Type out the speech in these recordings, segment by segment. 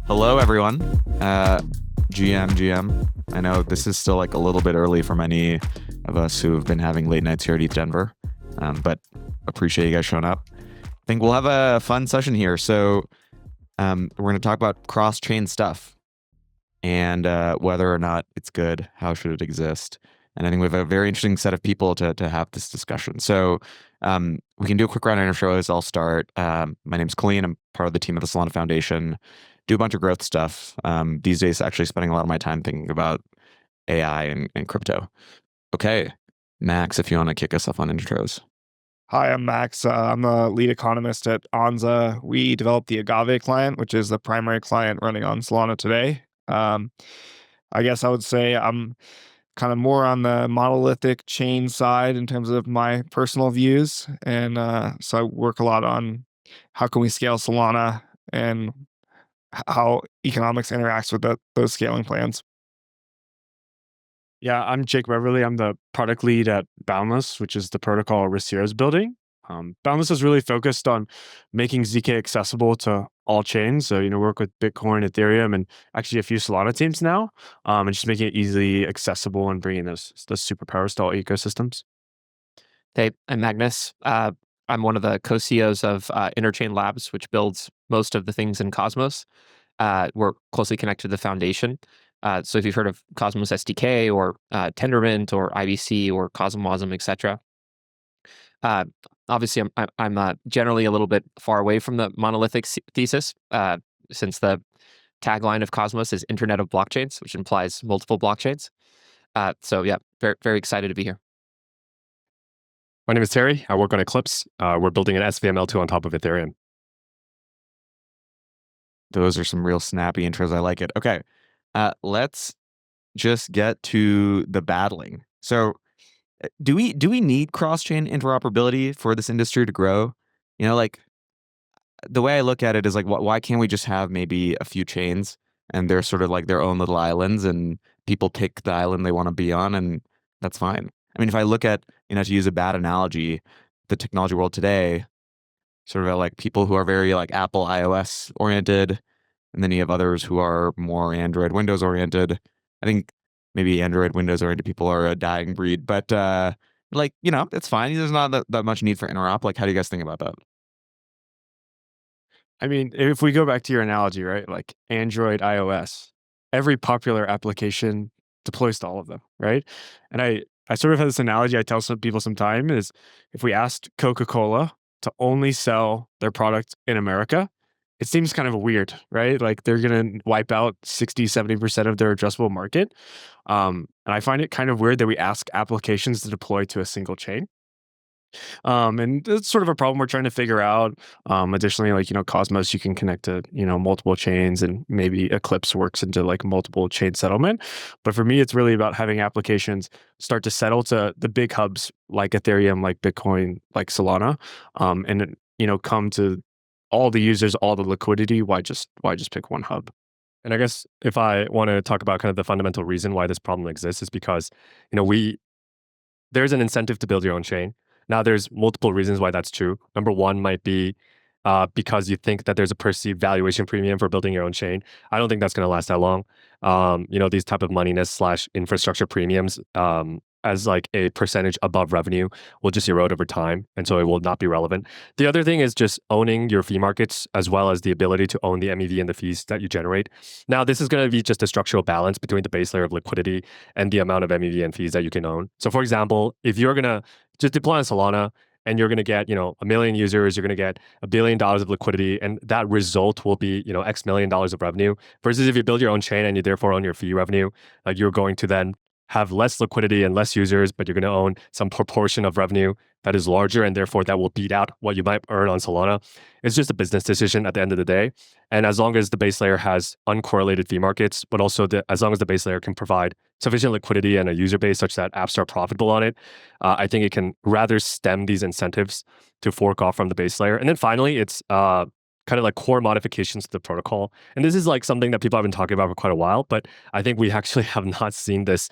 Hello, everyone. GM. I know this is still like a little bit early for many of us who have been having late nights here at ETHDenver, but appreciate you guys showing up. I think we'll have a fun session here. So we're going to talk about cross-chain stuff and whether or not it's good, how should it exist. And I think we have a very interesting set of people to have this discussion. So we can do a quick round of intros. I'll start. My name's Colleen. I'm part of the team at the Solana Foundation. Do a bunch of growth stuff. These days, actually spending a lot of my time thinking about AI and crypto. Okay, Max, if you want to kick us off on intros. Hi, I'm Max. I'm the lead economist at Anza. We developed the Agave client, which is the primary client running on Solana today. I guess I would say I'm kind of more on the monolithic chain side in terms of my personal views. And so I work a lot on how can we scale Solana and how economics interacts with those scaling plans. Yeah, I'm Jake Beverly. I'm the product lead at Boundless, which is the protocol Risio is building. Boundless is really focused on making ZK accessible to all chains. So, work with Bitcoin, Ethereum, and actually a few Solana teams now, and just making it easily accessible and bringing those superpowers to all ecosystems. Hey, I'm Magnus. I'm one of the co-CEOs of Interchain Labs, which builds most of the things in Cosmos. We're closely connected to the foundation. So if you've heard of Cosmos SDK or Tendermint or IBC or Cosmosm, etc. Obviously, I'm generally a little bit far away from the monolithic thesis, since the tagline of Cosmos is Internet of Blockchains, which implies multiple blockchains. So yeah, very, very excited to be here. My name is Terry. I work on Eclipse. We're building an SVML2 on top of Ethereum. Those are some real snappy intros. I like it. Okay, let's just get to the battling. So do we need cross-chain interoperability for this industry to grow? Like the way I look at it is like, why can't we just have maybe a few chains and they're sort of like their own little islands and people pick the island they want to be on and that's fine. I mean, if I look at, to use a bad analogy, the technology world today, sort of like people who are very like Apple iOS oriented, and then you have others who are more Android Windows oriented. I think maybe Android Windows oriented people are a dying breed, but it's fine. There's not that much need for interop. Like, how do you guys think about that? I mean, if we go back to your analogy, right? Like Android, iOS, every popular application deploys to all of them, right? And I sort of have this analogy I tell some people sometimes is if we asked Coca-Cola to only sell their product in America, it seems kind of weird, right? Like they're going to wipe out 60, 70% of their addressable market. And I find it kind of weird that we ask applications to deploy to a single chain. And it's sort of a problem we're trying to figure out. Additionally, like, Cosmos, you can connect to, multiple chains, and maybe Eclipse works into like multiple chain settlement. But for me, it's really about having applications start to settle to the big hubs like Ethereum, like Bitcoin, like Solana, and, come to all the users, all the liquidity. Why just pick one hub? And I guess if I want to talk about kind of the fundamental reason why this problem exists is because, there's an incentive to build your own chain. Now, there's multiple reasons why that's true. Number one might be because you think that there's a perceived valuation premium for building your own chain. I don't think that's going to last that long. These type of moneyness / infrastructure premiums as like a percentage above revenue will just erode over time. And so it will not be relevant. The other thing is just owning your fee markets as well as the ability to own the MEV and the fees that you generate. Now, this is going to be just a structural balance between the base layer of liquidity and the amount of MEV and fees that you can own. So for example, if you're going to just deploy on Solana and you're going to get, 1 million users, you're going to get $1 billion of liquidity, and that result will be, X million dollars of revenue. Versus if you build your own chain and you therefore own your fee revenue, like you're going to then have less liquidity and less users, but you're going to own some proportion of revenue that is larger, and therefore that will beat out what you might earn on Solana. It's just a business decision at the end of the day. And as long as the base layer has uncorrelated fee markets, but also as long as the base layer can provide sufficient liquidity and a user base such that apps are profitable on it, I think it can rather stem these incentives to fork off from the base layer. And then finally, it's kind of like core modifications to the protocol. And this is like something that people have been talking about for quite a while, but I think we actually have not seen this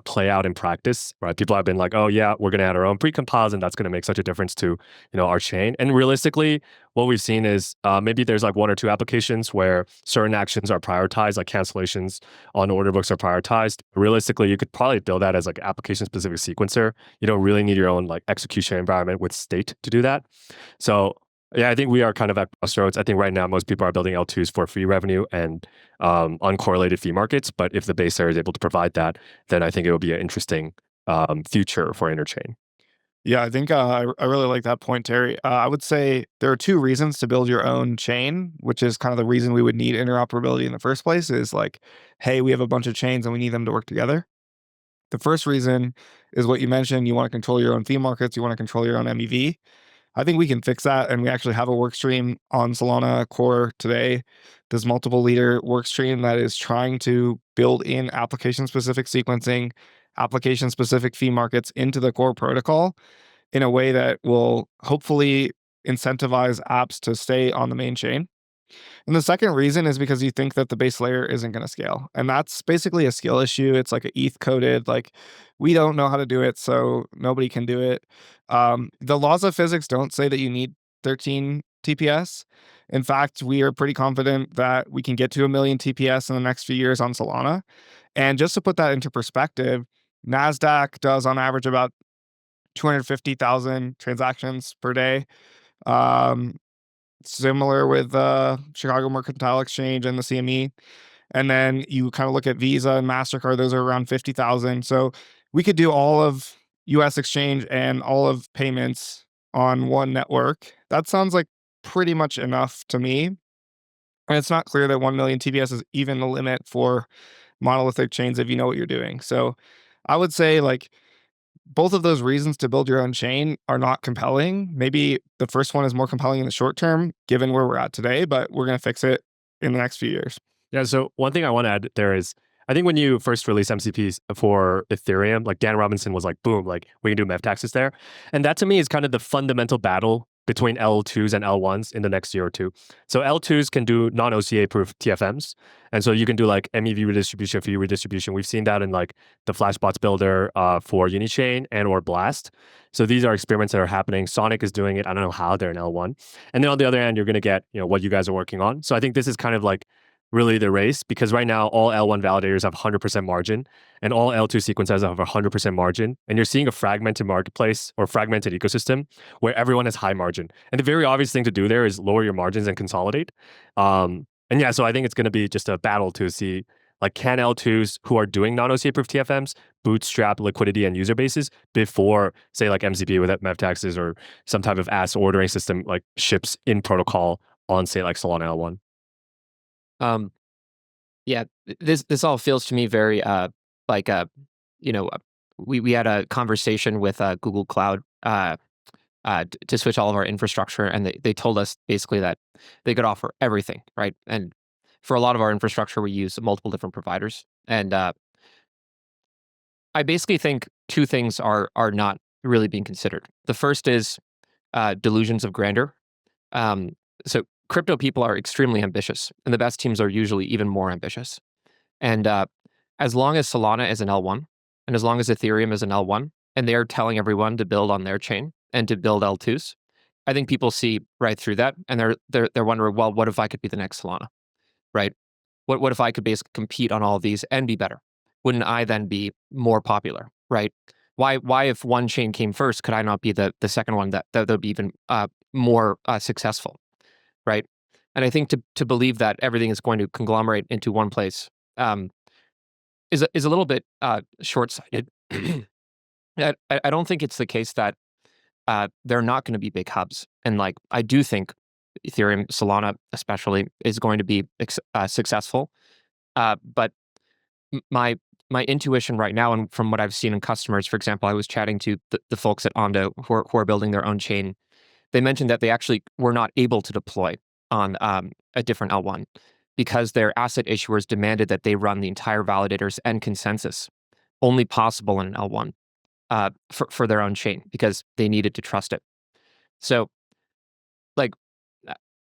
play out in practice, right? People have been like, oh yeah, we're going to add our own pre-compose and that's going to make such a difference to, our chain. And realistically, what we've seen is maybe there's like one or two applications where certain actions are prioritized, like cancellations on order books are prioritized. Realistically, you could probably build that as like application specific sequencer. You don't really need your own like execution environment with state to do that. So yeah, I think we are kind of at crossroads. I think right now most people are building L2s for free revenue and uncorrelated fee markets. But if the base layer is able to provide that, then I think it will be an interesting future for Interchain. Yeah, I think I really like that point, Terry. I would say there are two reasons to build your own chain, which is kind of the reason we would need interoperability in the first place is like, hey, we have a bunch of chains and we need them to work together. The first reason is what you mentioned. You want to control your own fee markets. You want to control your own MEV. I think we can fix that. And we actually have a work stream on Solana core today. This multiple leader work stream that is trying to build in application specific sequencing, application specific fee markets into the core protocol in a way that will hopefully incentivize apps to stay on the main chain. And the second reason is because you think that the base layer isn't going to scale. And that's basically a skill issue. It's like an ETH coded, like we don't know how to do it, so nobody can do it. The laws of physics don't say that you need 13 TPS. In fact, we are pretty confident that we can get to 1 million TPS in the next few years on Solana. And just to put that into perspective, NASDAQ does on average about 250,000 transactions per day. Similar with Chicago Mercantile Exchange and the CME. And then you kind of look at Visa and MasterCard, those are around 50,000. So we could do all of US exchange and all of payments on one network. That sounds like pretty much enough to me. And it's not clear that 1 million TPS is even the limit for monolithic chains if you know what you're doing. So I would say like both of those reasons to build your own chain are not compelling. Maybe the first one is more compelling in the short term, given where we're at today, but we're going to fix it in the next few years. Yeah, so one thing I want to add there is, I think when you first released MCPs for Ethereum, like Dan Robinson was like, boom, like we can do MEV taxes there. And that to me is kind of the fundamental battle between L2s and L1s in the next year or two. So L2s can do non-OCA proof TFMs. And so you can do like MEV redistribution, fee redistribution. We've seen that in like the Flashbots builder for Unichain and or Blast. So these are experiments that are happening. Sonic is doing it. I don't know how they're in L1. And then on the other end, you're going to get, what you guys are working on. So I think this is kind of like really the race, because right now all L1 validators have 100% margin and all L2 sequencers have 100% margin. And you're seeing a fragmented marketplace or fragmented ecosystem where everyone has high margin. And the very obvious thing to do there is lower your margins and consolidate. And yeah, so I think it's going to be just a battle to see, like, can L2s who are doing non-OCA proof TFMs bootstrap liquidity and user bases before, say, like MCP with MEV taxes or some type of AS ordering system like ships in protocol on, say, like Solana L1. Yeah, this all feels to me very like we had a conversation with Google Cloud to switch all of our infrastructure, and they told us basically that they could offer everything, right? And for a lot of our infrastructure, we use multiple different providers, and I basically think two things are not really being considered. The first is delusions of grandeur. So crypto people are extremely ambitious, and the best teams are usually even more ambitious. And as long as Solana is an L1, and as long as Ethereum is an L1, and they are telling everyone to build on their chain and to build L2s, I think people see right through that, and they're wondering, well, what if I could be the next Solana, right? What if I could basically compete on all of these and be better? Wouldn't I then be more popular, right? Why if one chain came first, could I not be the second one that would be even more successful, right? And I think to believe that everything is going to conglomerate into one place is a little bit short-sighted. I don't think it's the case that they're not going to be big hubs, and like I do think Ethereum, Solana especially, is going to be successful. But my intuition right now, and from what I've seen in customers, for example, I was chatting to the folks at Ondo who are building their own chain. They mentioned that they actually were not able to deploy on a different L1 because their asset issuers demanded that they run the entire validators and consensus, only possible in an L1 for their own chain because they needed to trust it. So, like,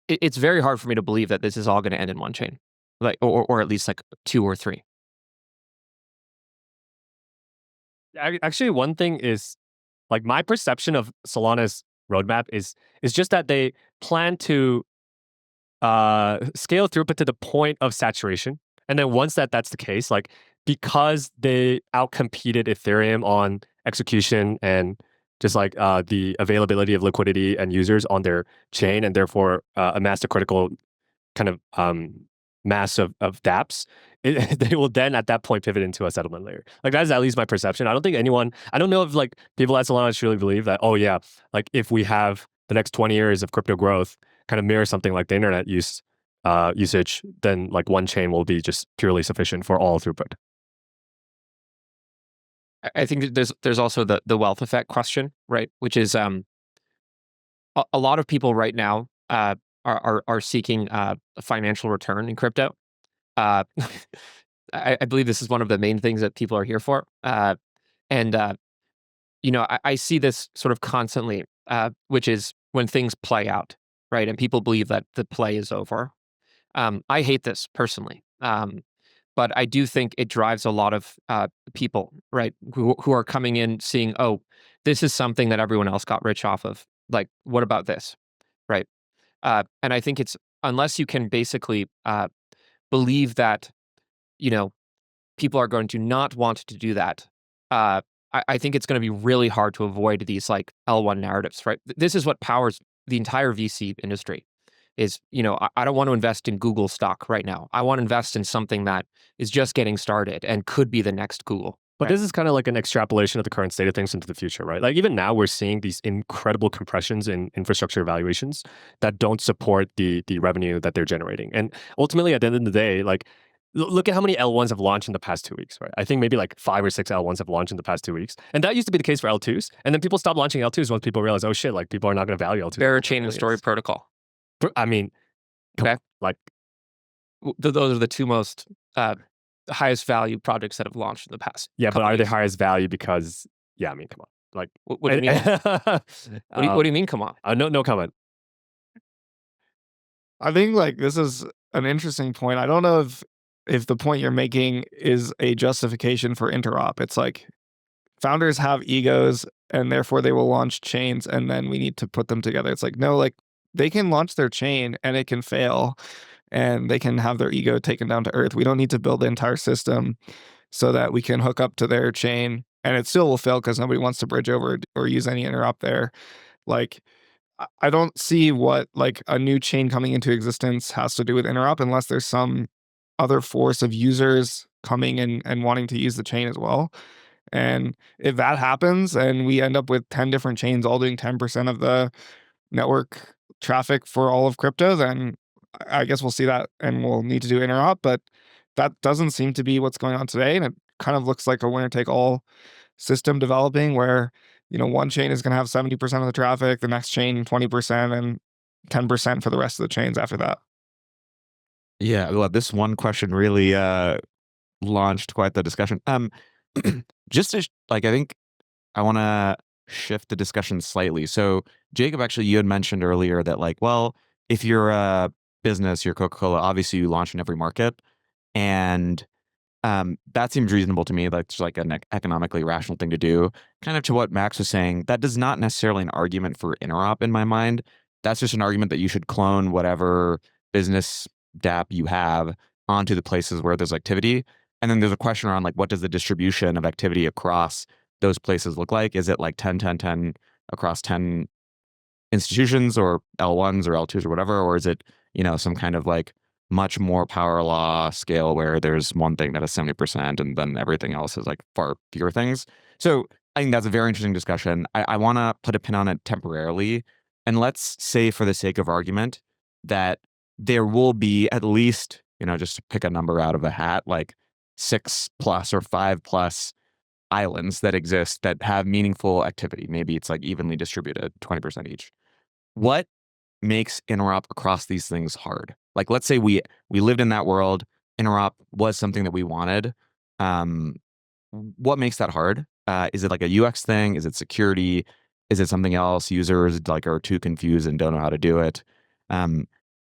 it's very hard for me to believe that this is all going to end in one chain, like or at least like 2 or 3. Actually, one thing is like my perception of Solana's roadmap is just that they plan to scale throughput to the point of saturation, and then once that's the case, like because they outcompeted Ethereum on execution and just like the availability of liquidity and users on their chain, and therefore amassed a critical kind of mass of dApps, they will then at that point pivot into a settlement layer. Like that is at least my perception. I don't know if like people at Solana truly believe that, oh yeah, like if we have the next 20 years of crypto growth kind of mirror something like the internet usage, then like one chain will be just purely sufficient for all throughput. I think there's also the wealth effect question, right? Which is a lot of people right now are seeking a financial return in crypto. I believe this is one of the main things that people are here for. And I see this sort of constantly, which is when things play out, right? And people believe that the play is over. I hate this personally. But I do think it drives a lot of people, right, who are coming in seeing, oh, this is something that everyone else got rich off of. Like, what about this, right? And I think it's unless you can basically believe that, people are going to not want to do that. I think it's going to be really hard to avoid these like L1 narratives, right? This is what powers the entire VC industry. Is, I don't want to invest in Google stock right now. I want to invest in something that is just getting started and could be the next Google. But this is kind of like an extrapolation of the current state of things into the future, right? Like even now we're seeing these incredible compressions in infrastructure valuations that don't support the revenue that they're generating. And ultimately at the end of the day, like look at how many L1s have launched in the past 2 weeks, right? I think maybe like 5 or 6 L1s have launched in the past 2 weeks. And that used to be the case for L2s. And then people stopped launching L2s once people realized, oh shit, like people are not going to value L2s. Parachain and Story Protocol. I mean, okay, like those are the two most highest value projects that have launched in the past. Yeah, but are they highest value because? Yeah, I mean, come on. Like, what do you mean? What do you mean? Come on. No comment. I think like this is an interesting point. I don't know if the point you're making is a justification for interop. It's like founders have egos and therefore they will launch chains and then we need to put them together. It's like, no, like they can launch their chain and it can fail and they can have their ego taken down to earth. We don't need to build the entire system so that we can hook up to their chain and it still will fail because nobody wants to bridge over or use any interop there. Like, I don't see what like a new chain coming into existence has to do with interop unless there's some other force of users coming and wanting to use the chain as well. And if that happens and we end up with 10 different chains all doing 10% of the network traffic for all of crypto, then I guess we'll see that and we'll need to do interop. But that doesn't seem to be what's going on today. And it kind of looks like a winner take all system developing where, one chain is going to have 70% of the traffic, the next chain 20%, and 10% for the rest of the chains after that. Yeah, well, this one question really launched quite the discussion. Just to, I think I want to shift the discussion slightly. So, Jacob, actually, you had mentioned earlier that, like, well, if you're a business, you're Coca-Cola, obviously you launch in every market. And that seems reasonable to me. That's like an economically rational thing to do. Kind of to what Max was saying, that is not necessarily an argument for interop in my mind. That's just an argument that you should clone whatever business dApp you have onto the places where there's activity. And then there's a question around like, what does the distribution of activity across those places look like? Is it like 10, 10, 10 across 10 institutions or L1s or L2s or whatever? Or is it, some kind of like much more power law scale where there's one thing that is 70% and then everything else is like far fewer things? So I think that's a very interesting discussion. I want to put a pin on it temporarily. And let's say for the sake of argument that there will be at least, just to pick a number out of a hat, like 6+ or 5+ islands that exist that have meaningful activity. Maybe it's like evenly distributed, 20% each. What makes interop across these things hard? Like, let's say we lived in that world, interop was something that we wanted. What makes that hard? Is it like a UX thing? Is it security? Is it something else? Users like are too confused and don't know how to do it.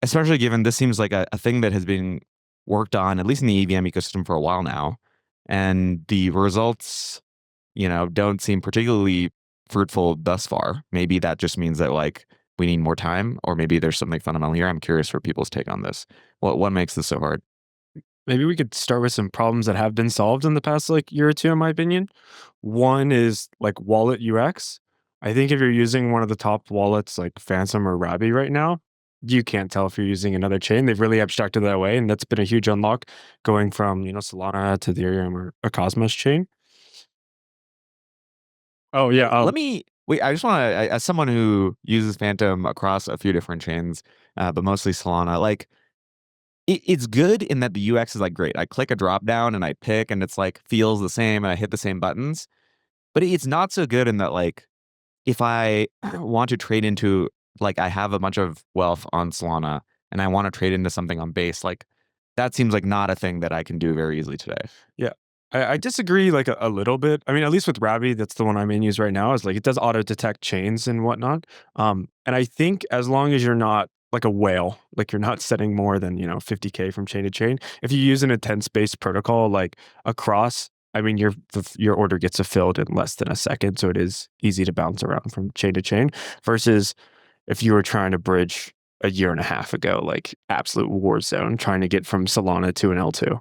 especially given this seems like a thing that has been worked on, at least in the EVM ecosystem, for a while now. And the results, don't seem particularly fruitful thus far. Maybe that just means that like we need more time, or maybe there's something fundamental here. I'm curious for people's take on this. What makes this so hard? Maybe we could start with some problems that have been solved in the past like year or two, in my opinion. One is like wallet UX. I think if you're using one of the top wallets like Phantom or Rabi right now, you can't tell if you're using another chain. They've really abstracted that away, and that's been a huge unlock going from, Solana to Ethereum or a Cosmos chain. Oh yeah. Let me wait. I just want to, as someone who uses Phantom across a few different chains, but mostly Solana, like it's good in that the UX is like great. I click a drop down and I pick, and it's like feels the same, and I hit the same buttons. But it's not so good in that like if I want to trade into, like, I have a bunch of wealth on Solana and I want to trade into something on Base, like that seems like not a thing that I can do very easily today. Yeah. I disagree like a little bit. I mean, at least with Rabi, that's the one I main use right now, is like it does auto detect chains and whatnot. And I think as long as you're not like a whale, like you're not setting more than, 50K from chain to chain, if you use an intense-based protocol like across, I mean, your order gets fulfilled in less than a second. So it is easy to bounce around from chain to chain versus if you were trying to bridge a year and a half ago, like absolute war zone, trying to get from Solana to an L2.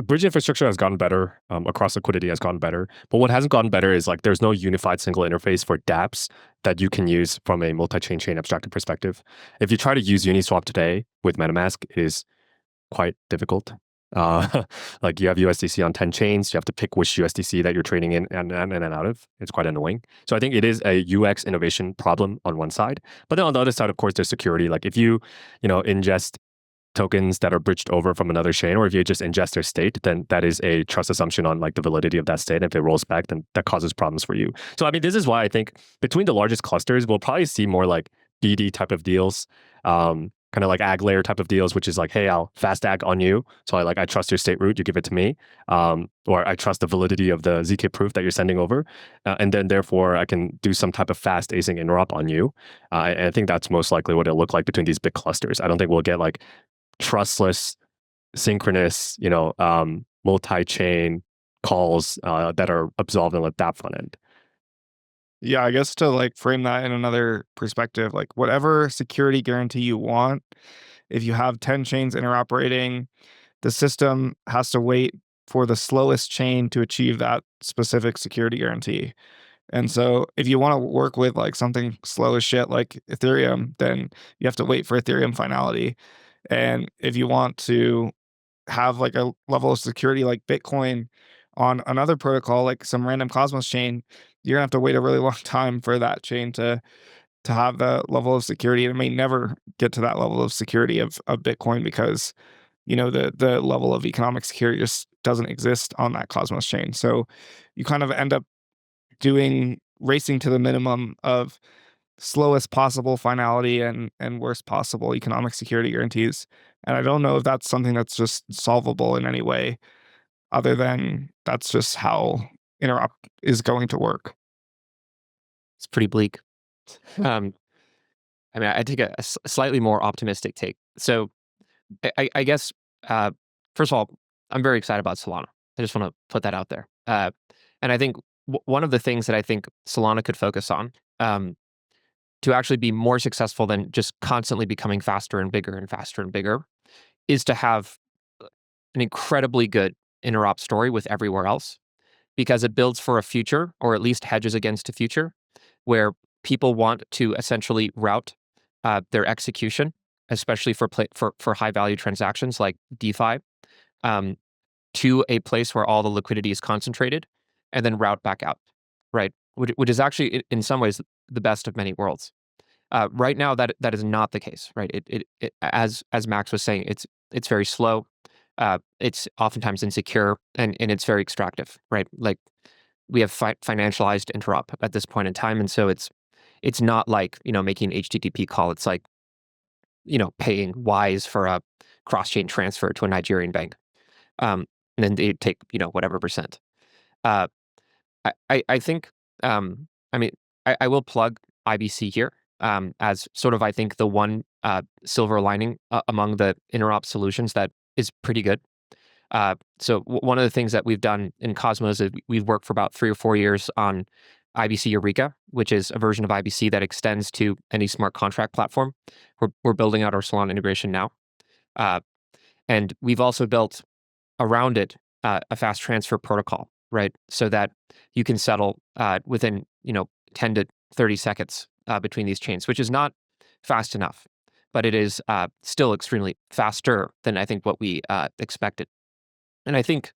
Bridge infrastructure has gotten better. Across liquidity has gotten better. But what hasn't gotten better is like there's no unified single interface for dApps that you can use from a multi-chain chain abstracted perspective. If you try to use Uniswap today with MetaMask, it is quite difficult. Like you have USDC on 10 chains, you have to pick which USDC that you're trading in and out of. It's quite annoying. So I think it is a UX innovation problem on one side. But then on the other side, of course, there's security. Like if you ingest tokens that are bridged over from another chain, or if you just ingest their state, then that is a trust assumption on like the validity of that state. And if it rolls back, then that causes problems for you. So I mean, this is why I think between the largest clusters, we'll probably see more like BD type of deals, kind of like ag layer type of deals, which is like, hey, I'll fast ag on you. So I trust your state root, you give it to me, or I trust the validity of the ZK proof that you're sending over, and then therefore I can do some type of fast async interop on you. And I think that's most likely what it'll look like between these big clusters. I don't think we'll get like trustless, synchronous, multi-chain calls that are absolved on that front end. Yeah, I guess to like frame that in another perspective, like whatever security guarantee you want, if you have 10 chains interoperating, the system has to wait for the slowest chain to achieve that specific security guarantee. And so if you want to work with like something slow as shit like Ethereum, then you have to wait for Ethereum finality. And if you want to have like a level of security like Bitcoin on another protocol, like some random Cosmos chain, you're gonna have to wait a really long time for that chain to have the level of security. It may never get to that level of security of Bitcoin because the level of economic security just doesn't exist on that Cosmos chain. So you kind of end up racing to the minimum of slowest possible finality and worst possible economic security guarantees. And I don't know if that's something that's just solvable in any way other than that's just how interop is going to work. It's pretty bleak. Um, I mean, I take a slightly more optimistic take. So I guess, first of all, I'm very excited about Solana. I just want to put that out there. And I think one of the things that I think Solana could focus on, to actually be more successful than just constantly becoming faster and bigger and faster and bigger, is to have an incredibly good interop story with everywhere else, because it builds for a future, or at least hedges against a future, where people want to essentially route their execution, especially for high value transactions like DeFi, to a place where all the liquidity is concentrated, and then route back out, right? Which is actually in some ways the best of many worlds. Right now, that is not the case, right? As Max was saying, it's very slow. It's oftentimes insecure, and it's very extractive, right? Like we have financialized interop at this point in time, and so it's not like making an HTTP call. It's like paying Wise for a cross-chain transfer to a Nigerian bank, and then they take whatever percent. I think I mean I will plug IBC here. as sort of, I think, the one silver lining among the interop solutions that is pretty good. So one of the things that we've done in Cosmos is we've worked for about 3 or 4 years on IBC Eureka, which is a version of IBC that extends to any smart contract platform. We're building out our Solana integration now. And we've also built around it a fast transfer protocol, right? So that you can settle within 10 to 30 seconds between these chains, which is not fast enough, but it is still extremely faster than I think what we expected. And I think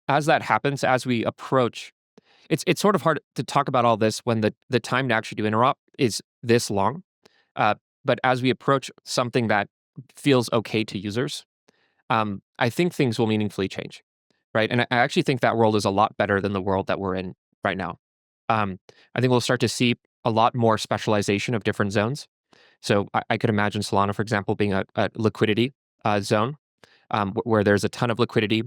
as that happens, as we approach, it's sort of hard to talk about all this when the time to actually do interop is this long. But as we approach something that feels okay to users, I think things will meaningfully change, right? And I actually think that world is a lot better than the world that we're in right now. I think we'll start to see a lot more specialization of different zones. So I could imagine Solana, for example, being a liquidity zone where there's a ton of liquidity,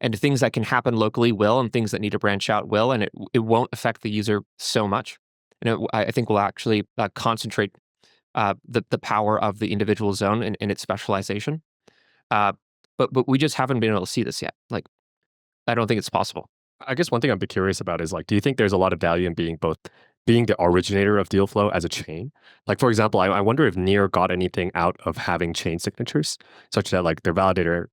and things that can happen locally will, and things that need to branch out will, and it won't affect the user so much. And I think we'll actually concentrate the power of the individual zone in its specialization. But we just haven't been able to see this yet. Like, I don't think it's possible. I guess one thing I'd be curious about is like, do you think there's a lot of value in being the originator of deal flow as a chain? Like, for example, I wonder if Near got anything out of having chain signatures, such that like their validator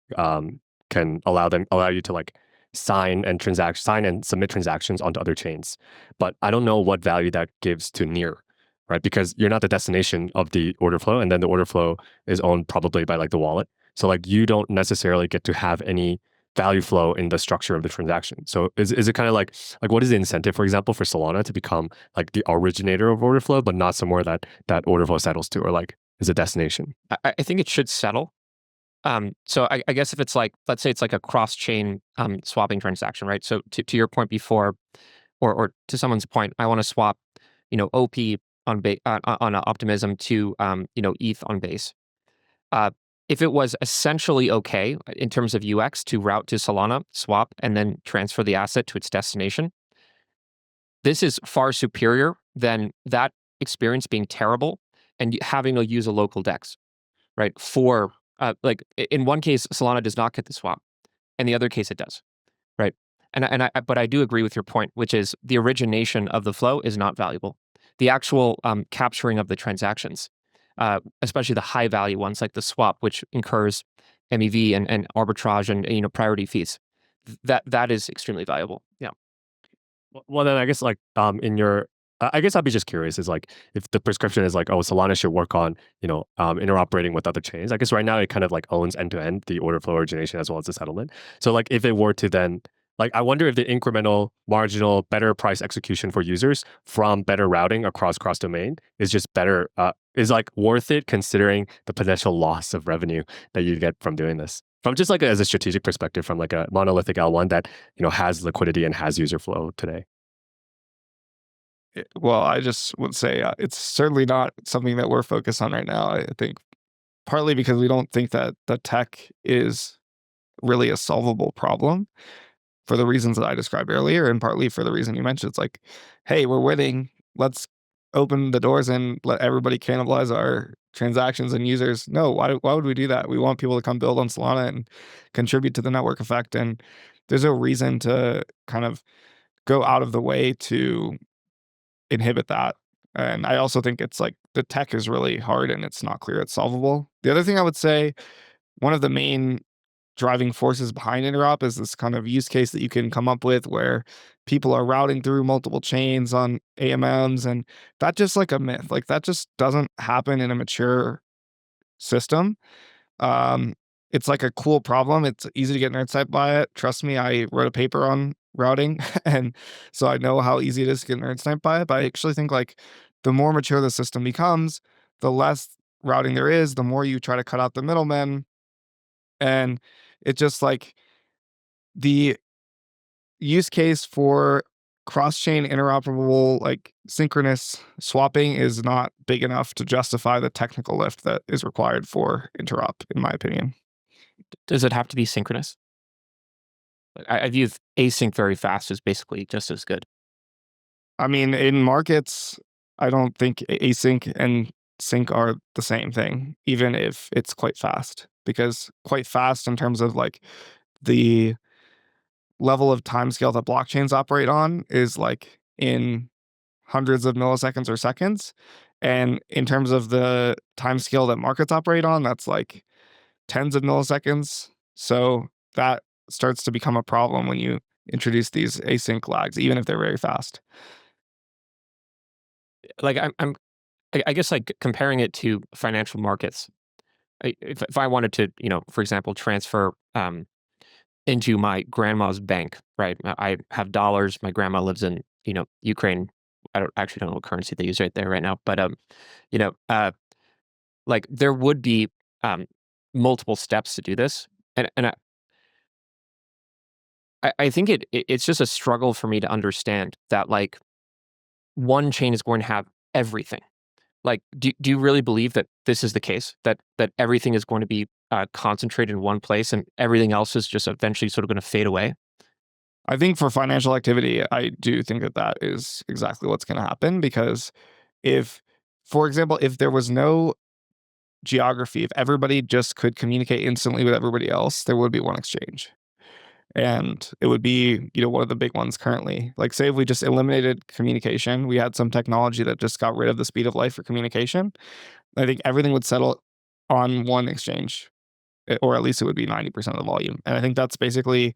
can allow you to like sign and submit transactions onto other chains. But I don't know what value that gives to Near, right? Because you're not the destination of the order flow, and then the order flow is owned probably by like the wallet. So like you don't necessarily get to have any value flow in the structure of the transaction. So is it kind of like what is the incentive, for example, for Solana to become like the originator of order flow, but not somewhere that order flow settles to, or like is a destination? I think it should settle. So I guess if it's like, let's say it's like a cross-chain swapping transaction, right? So to your point before, or to someone's point, I want to swap, OP on Optimism to ETH on Base. If it was essentially okay in terms of UX to route to Solana, swap, and then transfer the asset to its destination, this is far superior than that experience being terrible and having to use a local DEX, right? For like in one case, Solana does not get the swap, and the other case it does, right? But I do agree with your point, which is the origination of the flow is not valuable. The actual capturing of the transactions, especially the high value ones like the swap, which incurs MEV and arbitrage and priority fees, that is extremely valuable. Yeah. Well, then I guess like in your, I guess I'd be just curious is like if the prescription is like, oh, Solana should work on interoperating with other chains. I guess right now it kind of like owns end to end the order flow origination as well as the settlement. So like if it were to then like, I wonder if the incremental, marginal, better price execution for users from better routing across cross-domain is just better, is like worth it considering the potential loss of revenue that you get from doing this. From just like as a strategic perspective, from like a monolithic L1 that has liquidity and has user flow today. Well, I just would say it's certainly not something that we're focused on right now. I think partly because we don't think that the tech is really a solvable problem, for the reasons that I described earlier, and partly for the reason you mentioned. It's like, hey, we're winning. Let's open the doors and let everybody cannibalize our transactions and users. No, why would we do that? We want people to come build on Solana and contribute to the network effect. And there's no reason to kind of go out of the way to inhibit that. And I also think it's like the tech is really hard and it's not clear it's solvable. The other thing I would say, one of the main driving forces behind interop is this kind of use case that you can come up with where people are routing through multiple chains on AMMs, and that's just like a myth. Like that just doesn't happen in a mature system. It's like a cool problem. It's easy to get nerdsight by it. Trust me, I wrote a paper on routing, and so I know how easy it is to get nerdsight by it. But I actually think like the more mature the system becomes, the less routing there is, the more you try to cut out the middlemen. And it's just like the use case for cross-chain interoperable, like synchronous swapping is not big enough to justify the technical lift that is required for interop, in my opinion. Does it have to be synchronous? I view async very fast as basically just as good. I mean, in markets, I don't think async and sync are the same thing, even if it's quite fast. Because quite fast in terms of like the level of timescale that blockchains operate on is like in hundreds of milliseconds or seconds. And in terms of the timescale that markets operate on, that's like tens of milliseconds. So that starts to become a problem when you introduce these async lags, even if they're very fast. Like I guess like comparing it to financial markets. If I wanted to, for example, transfer into my grandma's bank, right? I have dollars. My grandma lives in, Ukraine. I don't know what currency they use right there right now, but you know, uh, like there would be um, multiple steps to do this, and I think it's just a struggle for me to understand that like one chain is going to have everything. Like, do you really believe that this is the case? That everything is going to be concentrated in one place, and everything else is just eventually sort of going to fade away? I think for financial activity, I do think that that is exactly what's going to happen because if, for example, if there was no geography, if everybody just could communicate instantly with everybody else, there would be one exchange. And it would be, one of the big ones currently. Like, say, if we just eliminated communication, we had some technology that just got rid of the speed of light for communication, I think everything would settle on one exchange, or at least it would be 90% of the volume. And I think that's basically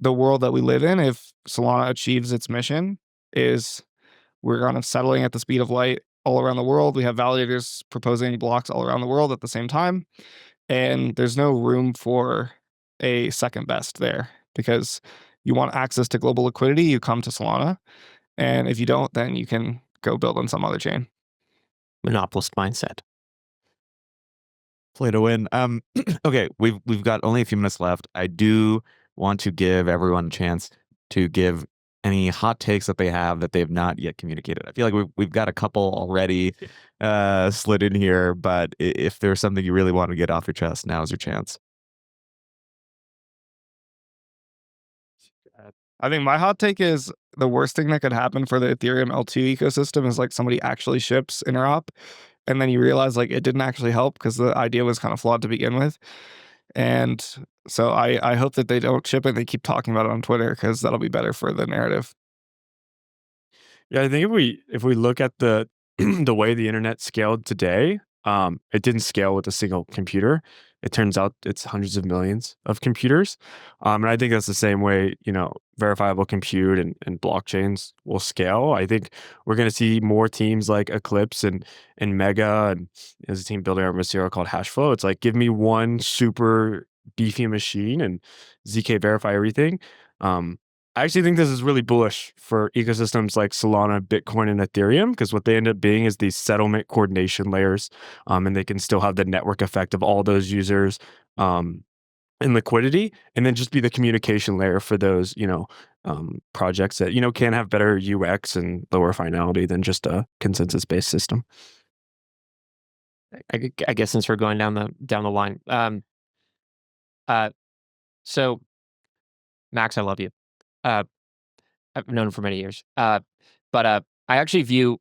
the world that we live in. If Solana achieves its mission, is we're kind of settling at the speed of light all around the world. We have validators proposing blocks all around the world at the same time. And there's no room for a second best there because you want access to global liquidity, you come to Solana. And if you don't, then you can go build on some other chain. Monopolist mindset. Play to win. Okay, we've got only a few minutes left. I do want to give everyone a chance to give any hot takes that they have that they've not yet communicated. I feel like we've got a couple already slid in here, but if there's something you really want to get off your chest, now's your chance. I think my hot take is the worst thing that could happen for the Ethereum L2 ecosystem is like somebody actually ships interop and then you realize like it didn't actually help because the idea was kind of flawed to begin with. And so I hope that they don't ship it and they keep talking about it on Twitter because that'll be better for the narrative. Yeah, I think if we look at the the way the internet scaled today, it didn't scale with a single computer. It turns out it's hundreds of millions of computers, and I think that's the same way verifiable compute and blockchains will scale. I think we're going to see more teams like Eclipse and Mega, and there's a team building our material called Hashflow. It's like give me one super beefy machine and ZK verify everything. I actually think this is really bullish for ecosystems like Solana, Bitcoin, and Ethereum because what they end up being is these settlement coordination layers, and they can still have the network effect of all those users and liquidity, and then just be the communication layer for those projects that can have better UX and lower finality than just a consensus-based system. I guess since we're going down the line, so Max, I love you. I've known him for many years. But I actually view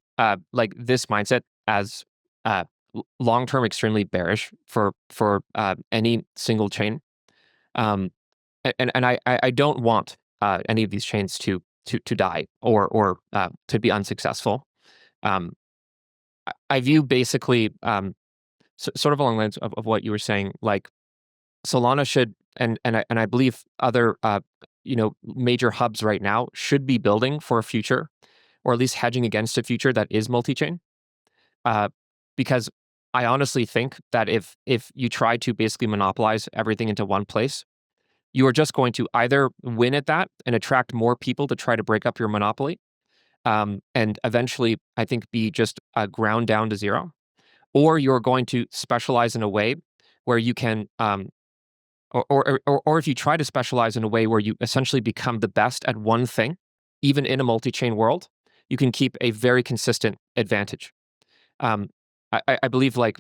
like this mindset as long-term extremely bearish for any single chain. And I don't want any of these chains to die or to be unsuccessful. I view basically sort of along the lines of what you were saying, like Solana should, and I believe other major hubs right now should be building for a future, or at least hedging against a future that is multi-chain. Because I honestly think that if you try to basically monopolize everything into one place, you are just going to either win at that and attract more people to try to break up your monopoly, and eventually, I think, be just ground down to zero, or you're going to specialize in a way where you can or if you try to specialize in a way where you essentially become the best at one thing, even in a multi-chain world, you can keep a very consistent advantage. I believe like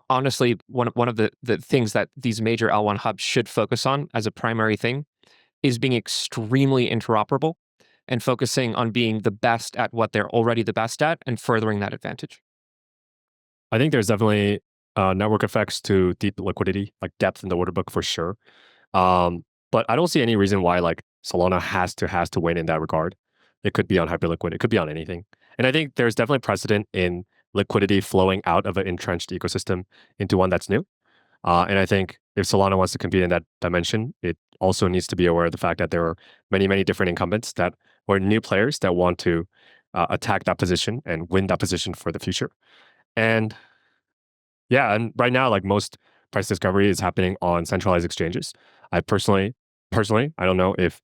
honestly, one of the things that these major L1 hubs should focus on as a primary thing is being extremely interoperable and focusing on being the best at what they're already the best at and furthering that advantage? I think there's definitely network effects to deep liquidity, like depth in the order book for sure. But I don't see any reason why like Solana has to win in that regard. It could be on Hyperliquid. It could be on anything. And I think there's definitely precedent in liquidity flowing out of an entrenched ecosystem into one that's new. And I think if Solana wants to compete in that dimension, it also needs to be aware of the fact that there are many, many different incumbents that or new players that want to attack that position and win that position for the future. And yeah, and right now, like most price discovery is happening on centralized exchanges. I personally, I don't know if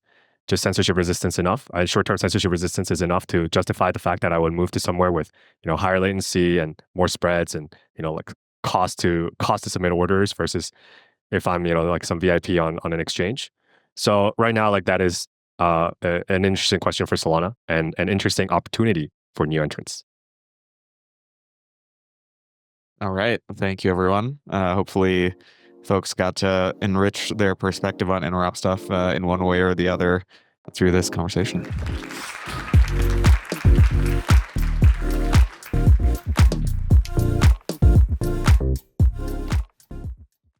just censorship resistance enough. Short-term censorship resistance is enough to justify the fact that I would move to somewhere with higher latency and more spreads and like cost to submit orders versus if I'm like some VIP on an exchange. So right now, like that is an interesting question for Solana and an interesting opportunity for new entrants. All right. Thank you, everyone. Hopefully, folks got to enrich their perspective on interop stuff in one way or the other through this conversation.